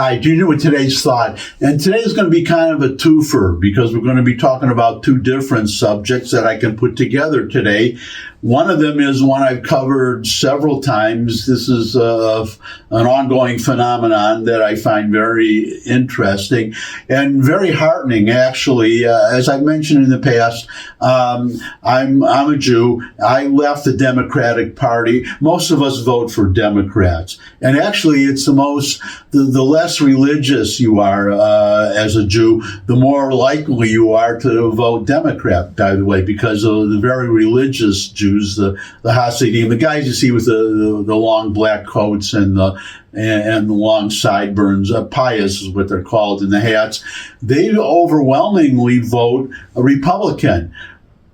Hi, Junior with today's thought. And today is going to be kind of a twofer because we're going to be talking about two different subjects that I can put together today. One of them is one I've covered several times. This is an ongoing phenomenon that I find very interesting and very heartening, actually. As I've mentioned in the past, I'm a Jew. I left the Democratic Party. Most of us vote for Democrats. And actually, it's the less religious you are as a Jew, the more likely you are to vote Democrat, by the way, because of the very religious Jews, the Hasidim, the guys you see with the long black coats and the long sideburns, pious is what they're called, and the hats, they overwhelmingly vote a Republican.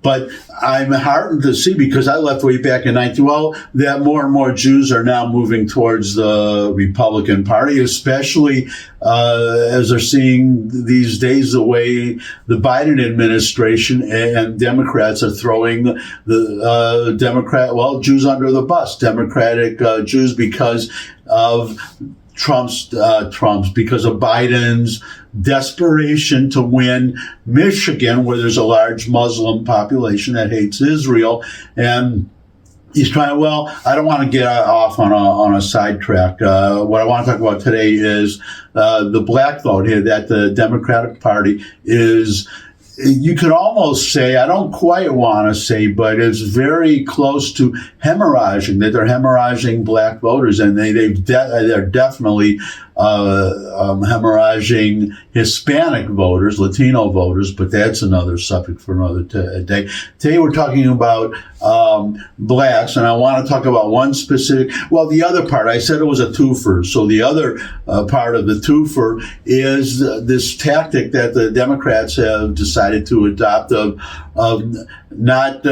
But I'm heartened to see, because I left way back in 1912, that more and more Jews are now moving towards the Republican Party, especially as they're seeing these days the way the Biden administration and Democrats are throwing the Jews under the bus, Democratic Jews, because of because of Biden's desperation to win Michigan, where there's a large Muslim population that hates Israel. And he's trying, I don't want to get off on a sidetrack. What I want to talk about today is the black vote here, that the Democratic Party is, you could almost say, I don't quite want to say, but it's very close to hemorrhaging, that they're hemorrhaging black voters, and they're definitely hemorrhaging Hispanic voters, Latino voters, but that's another subject for another day. Today we're talking about blacks, and I want to talk about one specific, the other part, I said it was a twofer, so the other part of the twofer is this tactic that the Democrats have decided to adopt of not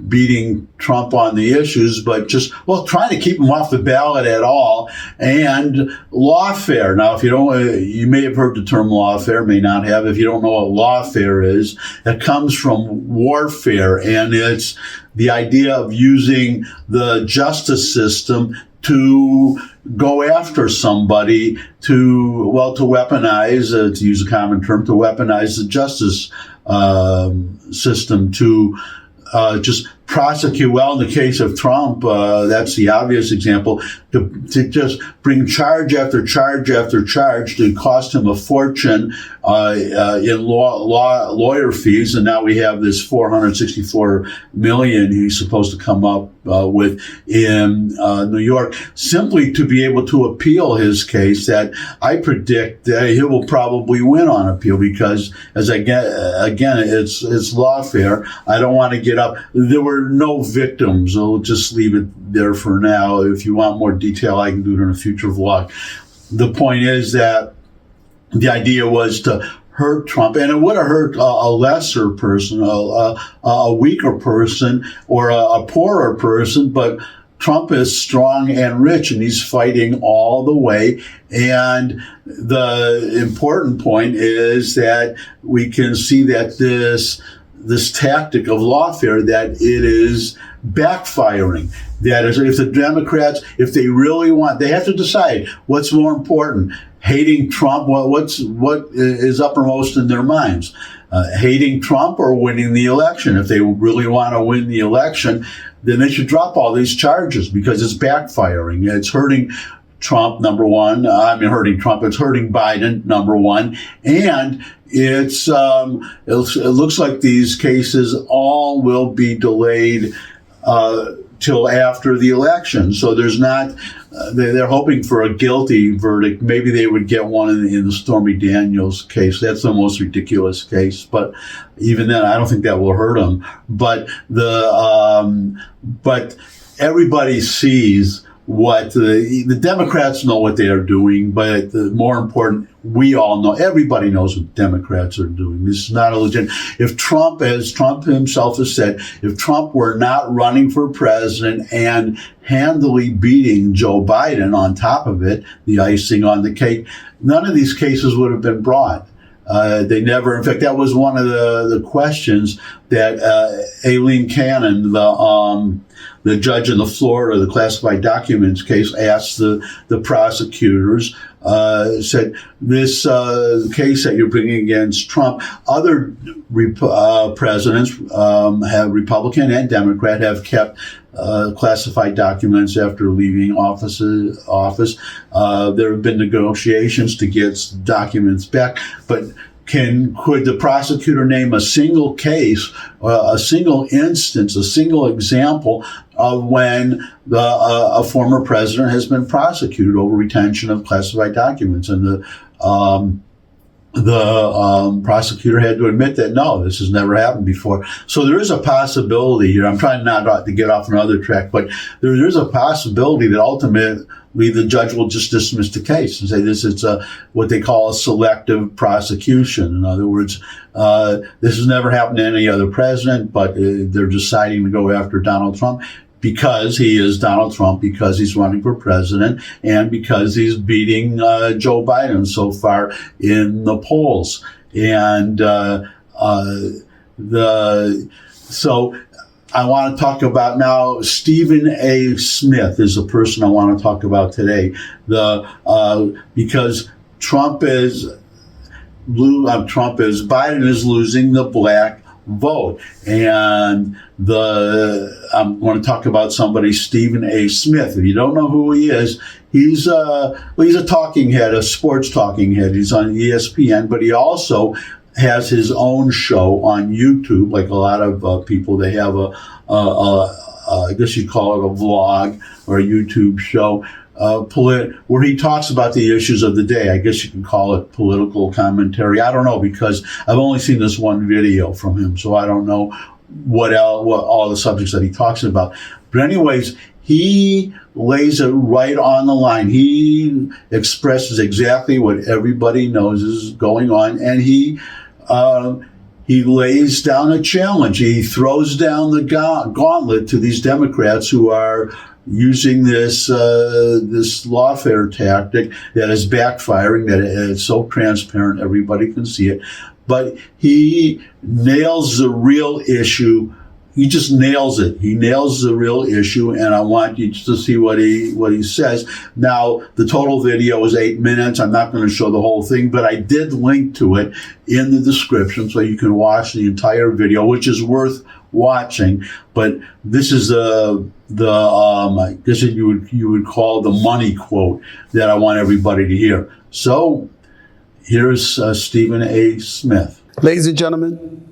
beating Trump on the issues, but just, trying to keep him off the ballot at all, and lawfare. Now, if you don't, you may have heard the term lawfare, may not have. If you don't know what lawfare is, it comes from warfare, and it's the idea of using the justice system to go after somebody, to weaponize, to use a common term, to weaponize the justice system, to just prosecute. In the case of Trump, that's the obvious example, to just bring charge after charge after charge, to cost him a fortune in lawyer fees. And now we have this $464 million he's supposed to come up with in New York, simply to be able to appeal his case, that I predict that he will probably win on appeal, because, as again, it's lawfare. I don't want to get up. There were no victims. I'll just leave it there for now. If you want more detail, I can do it in a future vlog. The point is that the idea was to hurt Trump, and it would have hurt a lesser person, a weaker person, or a poorer person, but Trump is strong and rich, and he's fighting all the way. And the important point is that we can see that this tactic of lawfare, that it is backfiring. That is, if the Democrats, if they really want, they have to decide what's more important: hating Trump, what is uppermost in their minds, hating Trump or winning the election. If they really want to win the election, then they should drop all these charges, because it's backfiring. It's hurting Trump, number one. It's hurting Biden, number one. And it looks like these cases all will be delayed till after the election. So there's not, they're hoping for a guilty verdict. Maybe they would get one in the Stormy Daniels case. That's the most ridiculous case. But even then, I don't think that will hurt them. But but everybody sees what the Democrats know what they are doing, but the more important, we all know, everybody knows what Democrats are doing. This is not a legit. If Trump, as Trump himself has said, if Trump were not running for president and handily beating Joe Biden on top of it, the icing on the cake, none of these cases would have been brought. They never, in fact, that was one of the questions that Aileen Cannon, The judge in the Florida, the classified documents case, asked the prosecutors, said, this case that you're bringing against Trump, other presidents, have Republican and Democrat, have kept classified documents after leaving office. There have been negotiations to get documents back, but could the prosecutor name a single case, a single instance, a single example of when a former president has been prosecuted over retention of classified documents? And the prosecutor had to admit that, no, this has never happened before. So there is a possibility here. I'm trying not to get off another track, but there is a possibility that ultimately the judge will just dismiss the case and say this is what they call a selective prosecution. In other words, this has never happened to any other president, but they're deciding to go after Donald Trump because he is Donald Trump, because he's running for president, and because he's beating Joe Biden so far in the polls. And so I want to talk about now Stephen A. Smith is the person I want to talk about today. Because Biden is losing the black vote, and I'm going to talk about somebody, Stephen A. Smith. If you don't know who he is, he's a talking head, a sports talking head. He's on ESPN, but he also has his own show on YouTube, like a lot of people. They have I guess you'd call it a vlog or a YouTube show, where he talks about the issues of the day. I guess you can call it political commentary. I don't know, because I've only seen this one video from him, so I don't know what all the subjects that he talks about. But anyways, he lays it right on the line. He expresses exactly what everybody knows is going on, and he lays down a challenge. He throws down the gauntlet to these Democrats who are using this lawfare tactic that is backfiring, that is so transparent everybody can see it. But he nails the real issue. He just nails it. He nails the real issue, and I want you to see what he says. Now, the total video is 8 minutes. I'm not going to show the whole thing, but I did link to it in the description, so you can watch the entire video, which is worth watching. But this is I guess you would call the money quote that I want everybody to hear. So here's Stephen A. Smith. Ladies and gentlemen,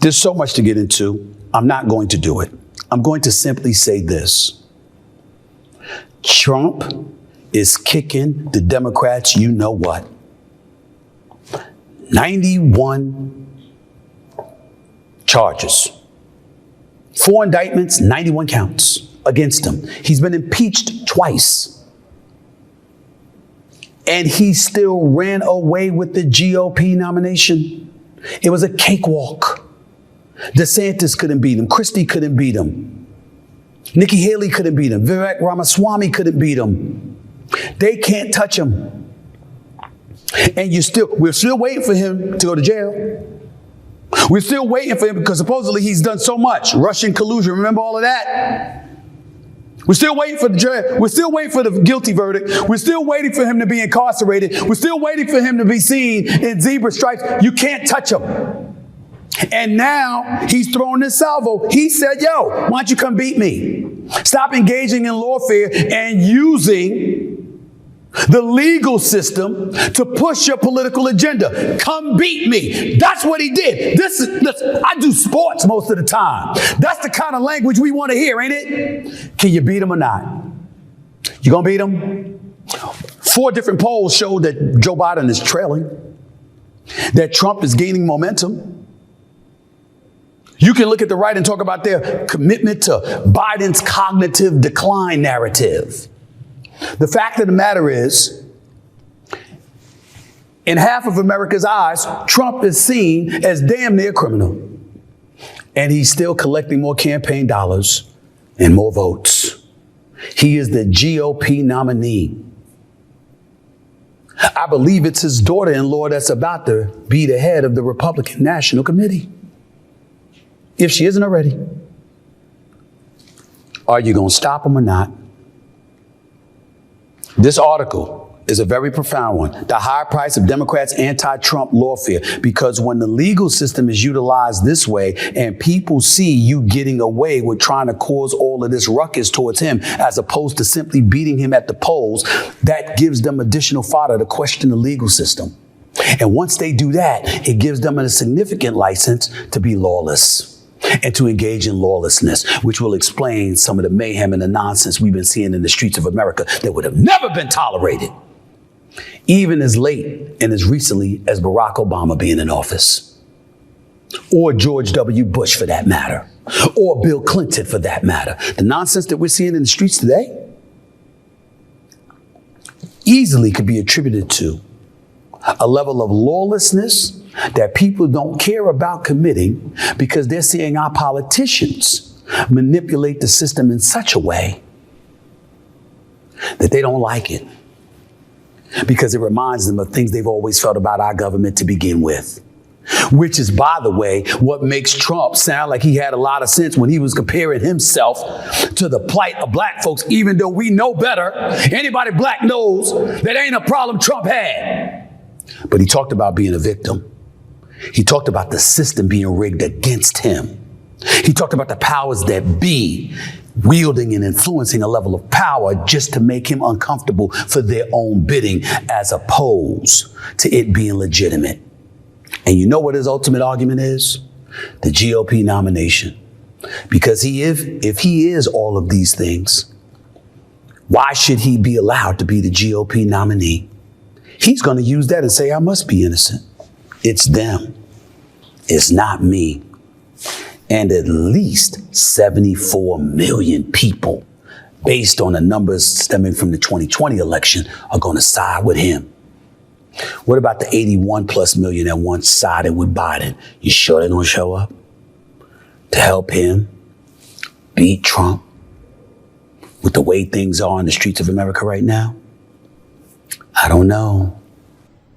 there's so much to get into. I'm not going to do it. I'm going to simply say this. Trump is kicking the Democrats, you know what? 91 charges. 4 indictments, 91 counts against him. He's been impeached twice. And he still ran away with the GOP nomination. It was a cakewalk. DeSantis couldn't beat him. Christie couldn't beat him. Nikki Haley couldn't beat him. Vivek Ramaswamy couldn't beat him. They can't touch him. And we're still waiting for him to go to jail. We're still waiting for him because supposedly he's done so much. Russian collusion. Remember all of that? We're still waiting for the jury. We're still waiting for the guilty verdict. We're still waiting for him to be incarcerated. We're still waiting for him to be seen in zebra stripes. You can't touch him. And now he's throwing this salvo. He said, yo, why don't you come beat me? Stop engaging in lawfare and using the legal system to push your political agenda. Come beat me. That's what he did. Listen, I do sports most of the time. That's the kind of language we want to hear, ain't it? Can you beat him or not? You gonna beat him? 4 different polls show that Joe Biden is trailing, that Trump is gaining momentum. You can look at the right and talk about their commitment to Biden's cognitive decline narrative. The fact of the matter is, in half of America's eyes, Trump is seen as damn near criminal. And he's still collecting more campaign dollars and more votes. He is the GOP nominee. I believe it's his daughter-in-law that's about to be the head of the Republican National Committee, if she isn't already. Are you going to stop them or not? This article is a very profound one. The higher price of Democrats' anti-Trump lawfare. Because when the legal system is utilized this way and people see you getting away with trying to cause all of this ruckus towards him as opposed to simply beating him at the polls, that gives them additional fodder to question the legal system. And once they do that, it gives them a significant license to be lawless and to engage in lawlessness, which will explain some of the mayhem and the nonsense we've been seeing in the streets of America that would have never been tolerated, even as late and as recently as Barack Obama being in office, or George W. Bush for that matter, or Bill Clinton for that matter. The nonsense that we're seeing in the streets today easily could be attributed to a level of lawlessness that people don't care about committing because they're seeing our politicians manipulate the system in such a way that they don't like it, because it reminds them of things they've always felt about our government to begin with. Which is, by the way, what makes Trump sound like he had a lot of sense when he was comparing himself to the plight of black folks, even though we know better. Anybody black knows that ain't a problem Trump had. But he talked about being a victim. He talked about the system being rigged against him. He talked about the powers that be wielding and influencing a level of power just to make him uncomfortable for their own bidding, as opposed to it being legitimate. And you know what his ultimate argument is? The GOP nomination. Because if he is all of these things, why should he be allowed to be the GOP nominee? He's going to use that and say, I must be innocent. It's them. It's not me. And at least 74 million people, based on the numbers stemming from the 2020 election, are going to side with him. What about the 81 plus million that once sided with Biden? You sure they're going to show up to help him beat Trump with the way things are in the streets of America right now? I don't know.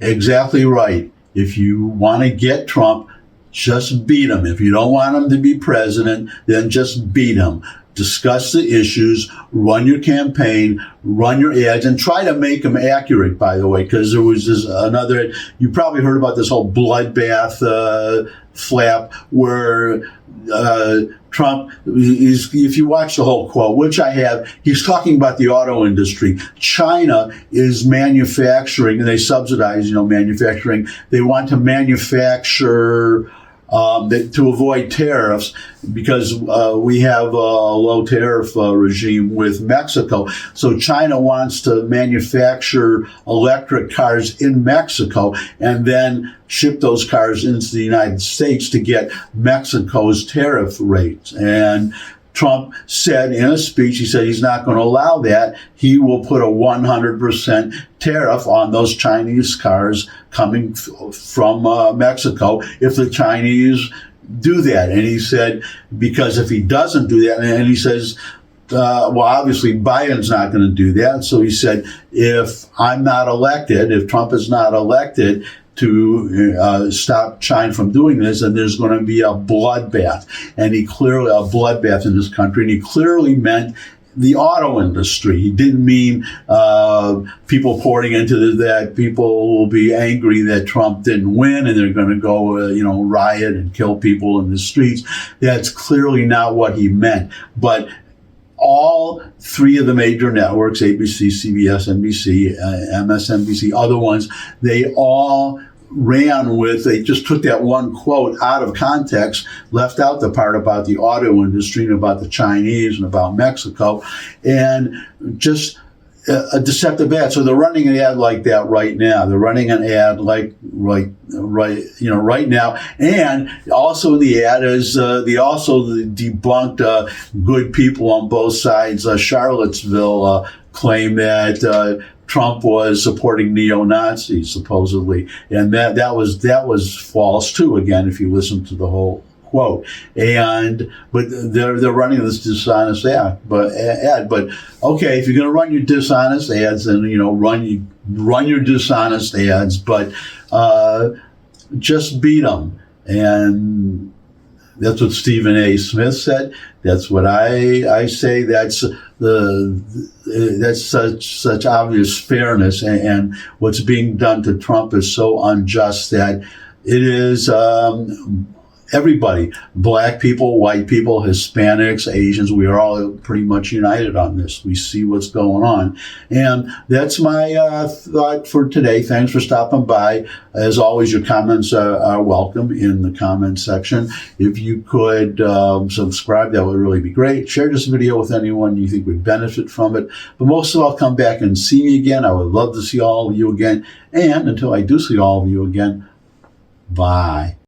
Exactly right. If you want to get Trump, just beat him. If you don't want him to be president, then just beat him. Discuss the issues, run your campaign, run your ads, and try to make them accurate, by the way, because there was another, you probably heard about this whole bloodbath flap where Trump, if you watch the whole quote, which I have, he's talking about the auto industry. China is manufacturing, and they subsidize, manufacturing. They want to manufacture to avoid tariffs, because we have a low tariff regime with Mexico. So China wants to manufacture electric cars in Mexico and then ship those cars into the United States to get Mexico's tariff rates. And Trump said in a speech, he said he's not going to allow that. He will put a 100% tariff on those Chinese cars coming from Mexico if the Chinese do that. And he said, because if he doesn't do that, and he says, well, obviously Biden's not going to do that. So he said, if I'm not elected, if Trump is not elected to stop China from doing this, and there's going to be a bloodbath. And a bloodbath in this country. And he clearly meant the auto industry. He didn't mean people pouring into that people will be angry that Trump didn't win and they're going to go, riot and kill people in the streets. That's clearly not what he meant. But all three of the major networks, ABC, CBS, NBC, MSNBC, other ones, they all they just took that one quote out of context, left out the part about the auto industry and about the Chinese and about Mexico, and just a deceptive ad. So they're running an ad like that right now. They're running an ad like right now. And also in the ad is they also debunked good people on both sides. Charlottesville claim that Trump was supporting neo-Nazis, supposedly, and that was false too. Again, if you listen to the whole quote, but they're running this dishonest ad. But okay, if you're going to run your dishonest ads, then run your dishonest ads, but just beat them. And That's what Stephen A. Smith said. That's what I say. That's such obvious fairness, and what's being done to Trump is so unjust that it is everybody, black people, white people, Hispanics, Asians, we are all pretty much united on this. We see what's going on. And that's my thought for today. Thanks for stopping by. As always, your comments are welcome in the comment section. If you could subscribe, that would really be great. Share this video with anyone you think would benefit from it. But most of all, come back and see me again. I would love to see all of you again. And until I do see all of you again, bye.